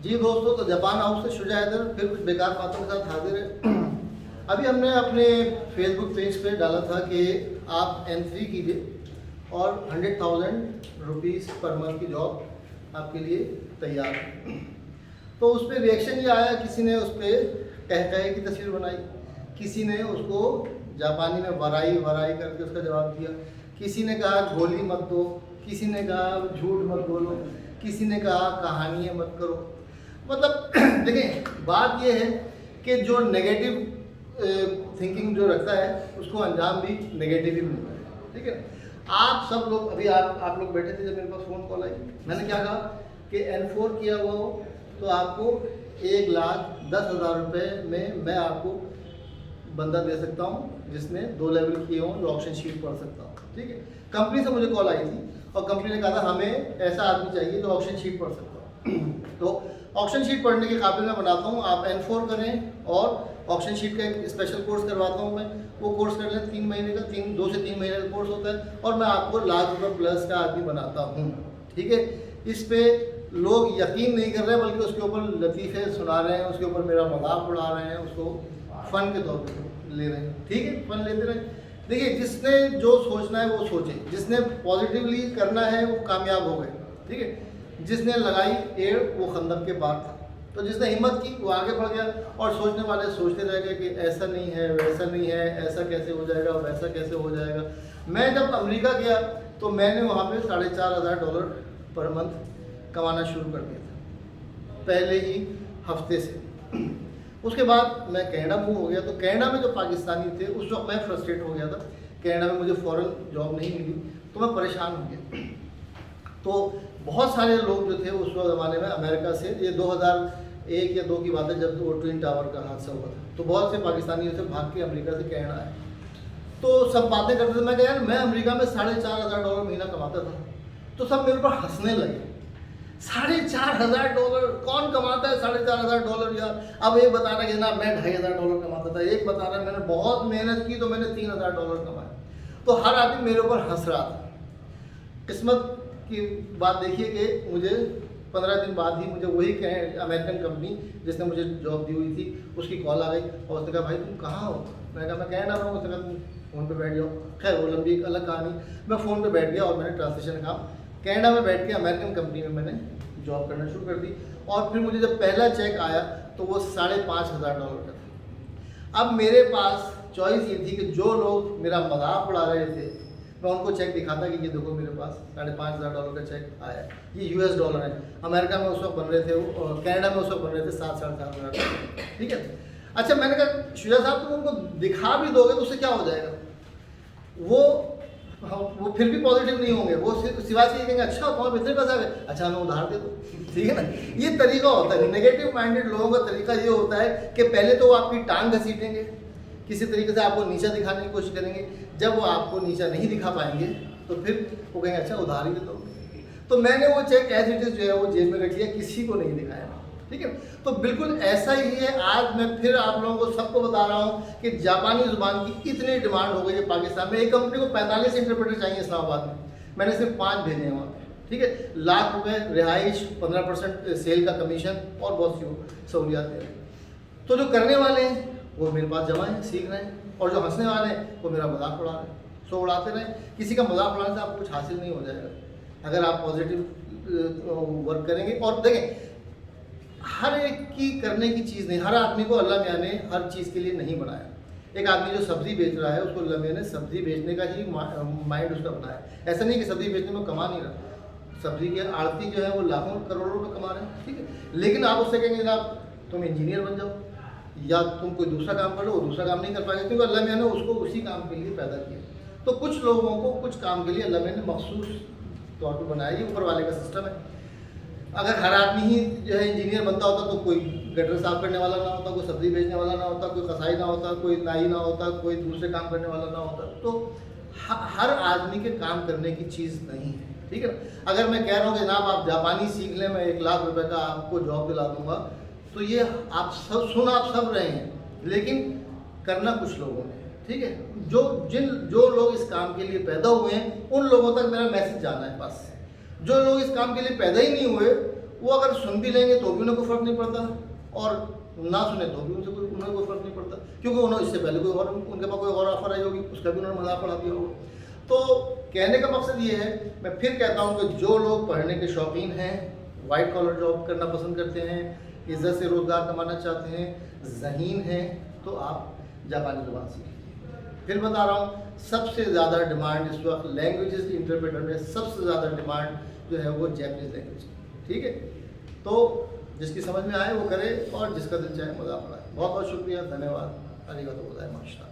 जी दोस्तों, तो Japan house से शुजा हैदर फिर कुछ बेकार बातों के साथ हाजिर है। अभी हमने अपने फेसबुक पेज पे डाला था कि आप N3 कीजिए और 100,000 रुपीज़ पर मंथ की जॉब आपके लिए तैयार है। तो उस पर रिएक्शन ये आया, किसी ने उस पर कह की तस्वीर बनाई, किसी ने उसको जापानी में वराई वराई करके उसका जवाब दिया, किसी ने कहा गोली मत दो, किसी ने कहा झूठ मत बोलो, किसी ने कहा कहानियाँ मत करो। मतलब देखें, बात यह है कि जो नेगेटिव थिंकिंग जो रखता है उसको अंजाम भी नेगेटिव ही मिलता है। ठीक है, आप सब लोग अभी आप लोग बैठे थे जब मेरे पास फ़ोन कॉल आई, मैंने क्या कहा कि N4 किया हुआ हो तो आपको 1,10,000 रुपये में मैं आपको बंदा दे सकता हूँ जिसने 2 लेवल किए हों, जो ऑप्शन शीट पढ़ सकता हूँ। ठीक है, कंपनी से मुझे कॉल आई थी और कंपनी ने कहा था हमें ऐसा आदमी चाहिए जो ऑप्शन शीट पढ़ सकता हो। तो ऑप्शन शीट पढ़ने के काबिल मैं बनाता हूँ, आप N4 करें और ऑप्शन शीट का एक स्पेशल कोर्स करवाता हूँ मैं। वो कोर्स कर लें 3 महीने का, 2 से 3 महीने का कोर्स होता है और मैं आपको ₹1,00,000 प्लस का आदमी बनाता हूँ। ठीक है, इस पे लोग यकीन नहीं कर रहे हैं, बल्कि उसके ऊपर लतीफ़े सुना रहे हैं, उसके ऊपर मेरा मजाक उड़ा रहे हैं, उसको फ़न के तौर पर ले रहे हैं। ठीक है, फ़न लेते रहे। देखिए, जिसने जो सोचना है वो सोचे, जिसने पॉजिटिवली करना है वो कामयाब हो गए। ठीक है, जिसने लगाई एड़ वो खंदक के पार था, तो जिसने हिम्मत की वो आगे बढ़ गया। और सोचने वाले सोचते रह गए कि ऐसा नहीं है, वैसा नहीं है, ऐसा कैसे हो जाएगा, वैसा कैसे हो जाएगा। मैं जब अमेरिका गया तो मैंने वहाँ पे $4,500 पर मंथ कमाना शुरू कर दिया था पहले ही हफ्ते से। उसके बाद मैं कनाडा मूव हो गया, तो कनाडा में जो पाकिस्तानी थे उस वक्त मैं फ्रस्ट्रेट हो गया था। कनाडा में मुझे फ़ौरन जॉब नहीं मिली तो मैं परेशान हो गया। तो बहुत सारे लोग जो थे उस ज़माने में अमेरिका से, ये 2001 या 2 की बात है जब वो ट्विन टावर का हादसा हुआ था, तो बहुत से पाकिस्तानियों से भाग के अमेरिका से कनाडा आए। तो सब बातें करते थे, मैं कहा यार मैं अमेरिका में $4,500 महीना कमाता था, तो सब मेरे ऊपर हंसने लगे। $4,500 कौन कमाता है $4,500 यार। अब एक बता रहा है कि ना मैं $2,500 कमाता था, एक बता रहा है मैंने बहुत मेहनत की तो मैंने $3,000 कमाए। तो हर आदमी मेरे ऊपर हंस रहा था। किस्मत की बात देखिए कि मुझे 15 दिन बाद ही मुझे वही अमेरिकन कंपनी जिसने मुझे जॉब दी हुई थी उसकी कॉल आ गई और उसने कहा भाई तुम कहाँ हो। मैंने कहा मैं कनाडा में हूँ। उसने कहा तुम फ़ोन पे बैठ जाओ। खैर वो लंबी एक अलग कहानी। मैं फ़ोन पे बैठ गया और मैंने ट्रांसलेशन काम कनाडा में बैठ के अमेरिकन कंपनी में मैंने जॉब करना शुरू कर दी। और फिर मुझे जब पहला चेक आया तो वो $5,500 का था। अब मेरे पास चॉइस ये थी कि जो लोग मेरा मजाक उड़ा रहे थे मैं उनको चेक दिखाता कि ये देखो मेरे पास $5,500 का चेक आया है, ये US डॉलर है। अमेरिका में उस वक्त बन रहे थे वो, कनाडा में उस वक्त बन रहे थे 7,000-7,500। ठीक है, अच्छा मैंने कहा शुजा साहब तुम उनको दिखा भी दोगे तो उससे क्या हो जाएगा। वो फिर भी पॉजिटिव नहीं होंगे, वो सिवाय से ये कहेंगे अच्छा कौन इतने पैसा है, अच्छा हमें उधार दे दो। ठीक है ना, ये तरीका होता है। नेगेटिव माइंडेड लोगों का तरीका ये होता है कि पहले तो वो आपकी टांग घसीटेंगे, किसी तरीके से आपको नीचा दिखाने की कोशिश करेंगे। जब वो आपको नीचा नहीं दिखा पाएंगे तो फिर वो कहेंगे अच्छा उधार ही दे दो। तो मैंने वो चेक एज इट इज़ जो है वो जेब में रख लिया, किसी को नहीं दिखाया। ठीक है, तो बिल्कुल ऐसा ही है। आज मैं फिर आप लोगों को सबको बता रहा हूँ कि जापानी ज़ुबान की इतनी डिमांड हो गई है पाकिस्तान में। एक कंपनी को 45 इंटरप्रेटर चाहिए इस्लामाबाद में, मैंने सिर्फ 5 भेजे हैं वहाँ पे। ठीक है, लाख रुपए रिहाइश, 15% सेल का कमीशन और बहुत सी सहूलियात दे रहे हैं। तो जो करने वाले हैं वो मेरे पास जमा है, सीख रहे हैं, और जो हंसने वाले हैं वो मेरा मजाक उड़ा रहे हैं। सो उड़ाते रहें, किसी का मजाक उड़ाने से आपको कुछ हासिल नहीं हो जाएगा अगर आप पॉजिटिव वर्क करेंगे। और देखें, हर एक की करने की चीज़ नहीं, हर आदमी को अल्लाह मियाँ ने हर चीज़ के लिए नहीं बनाया। एक आदमी जो सब्ज़ी बेच रहा है उसको अल्लाह मियाँ ने सब्ज़ी बेचने का ही माइंड उसका बनाया। ऐसा नहीं कि सब्ज़ी बेचने में कमा नहीं रहा, सब्ज़ी के आड़ती जो है वो लाखों करोड़ों रुपये कमा रहे हैं। ठीक है, लेकिन आप उससे कहेंगे जनाब तुम इंजीनियर बन जाओ या तुम कोई दूसरा काम करो, वो दूसरा काम नहीं कर पाएगा, क्योंकि अल्लाह मियाँ ने उसको उसी काम के लिए पैदा किया। तो कुछ लोगों को कुछ काम के लिए अल्लाह मियाँ ने मखसूस तौर पर बनाया, ये ऊपर वाले का सिस्टम है। अगर हर आदमी ही जो है इंजीनियर बनता होता तो कोई गटर साफ करने वाला ना होता, कोई सब्ज़ी बेचने वाला ना होता, कोई कसाई ना होता, कोई नाई ना होता, कोई दूसरे काम करने वाला ना होता। तो हर आदमी के काम करने की चीज़ नहीं है। ठीक है, अगर मैं कह रहा हूँ कि जनाब आप जापानी सीख लें, मैं $1,00,000 का आपको जॉब दिला दूँगा, तो ये आप सब रहे हैं, लेकिन करना कुछ लोगों ने। ठीक है, जो लोग इस काम के लिए पैदा हुए हैं उन लोगों तक मेरा मैसेज जाना है। बस जो लोग इस काम के लिए पैदा ही नहीं हुए वो अगर सुन भी लेंगे तो भी उन्हें कोई फ़र्क नहीं पड़ता, और ना सुने तो भी उन्हें कोई फ़र्क नहीं पड़ता, क्योंकि उन्होंने इससे पहले कोई और उनके पास कोई और ऑफर आई होगी, उसका भी उन्होंने मजाक बढ़ा दिया होगा। तो कहने का मकसद ये है, मैं फिर कहता हूँ कि जो लोग पढ़ने के शौकीन हैं, वाइट कॉलर जॉब करना पसंद करते हैं, इज्जत से रोज़गार कमाना चाहते हैं, ज़हीन हैं, तो आप जापानी ज़ुबान सीखिए। फिर बता रहा हूँ, सबसे ज़्यादा डिमांड इस वक्त लैंग्वेजेस इंटरप्रेटर में, सबसे ज़्यादा डिमांड जो है वो जैपनीज़ लैंग्वेज, ठीक है। तो जिसकी समझ में आए वो करे, और जिसका दिल चाहे मज़ा पड़ाए। बहुत बहुत शुक्रिया, धन्यवाद। अरिगातो गोजाइमासिता।